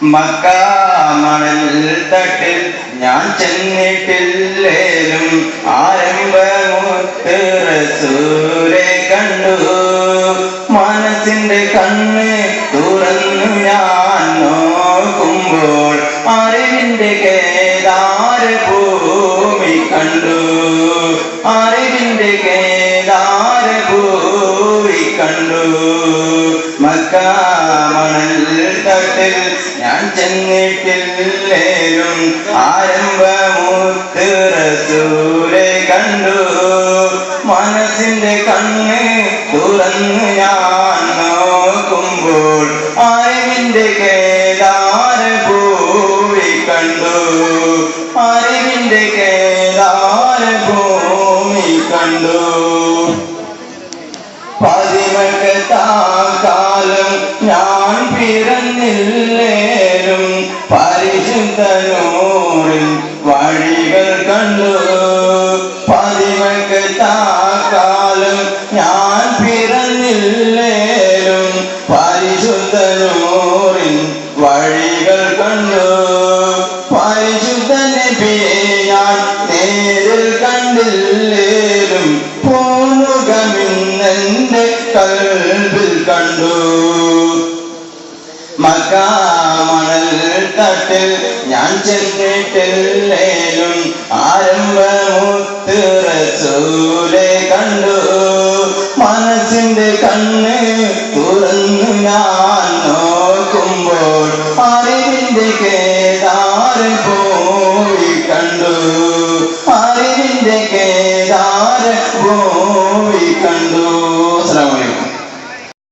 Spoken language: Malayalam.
മക്ക മണൽ തട്ടിൽ ഞാൻ ചെന്നിട്ടില്ലേലും ആരംഭമുത്ത് റസൂലെ കണ്ടു. മനസ്സിന്റെ കണ്ണ് തുറന്നു ഞാൻ നോക്കുമ്പോൾ അറിവിന്റെ കേദാര ഭൂമി കണ്ടു. അറിവിന്റെ കേദാര ഭൂമി കണ്ടു. മക്ക മണൽ തട്ടിൽ ഞാൻ ചെന്നിട്ടില്ലേലും ആരംഭമുത്ത് റസൂലെ കണ്ടു. മനസ്സിന്റെ കണ്ണ് തുറന്ന് ഞാൻ നോക്കുമ്പോൾ അറിവിന്റെ കേദാര ഭൂമി കണ്ടു. അറിവിന്റെ കേദാര ഭൂമി കണ്ടു. പതിമക്കത്താക്കാലം ഞാൻ പിറന്നില്ലേലും പരിശുദ്ധ നൂറിൻ വഴികൾ കണ്ടു. പതിമക്കത്താക്കാലം ഞാൻ പിറന്നില്ലേലും പരിശുദ്ധ നൂറിൻ വഴികൾ കണ്ടു. പരിശുദ്ധ നബിയെ ഞാൻ നേരിൽ കണ്ടില്ലേലും പൂർണ്ണുകമിന്നെന്റെ കൽബിൽ കണ്ടു. മക്ക മണൽ തട്ടിൽ ഞാൻ ചെന്നിട്ടില്ലേലും ആരംഭമുത്ത് റസൂലെ കണ്ടു. മനസ്സിന്റെ കണ്ണ് തുറന്നു ഞാൻ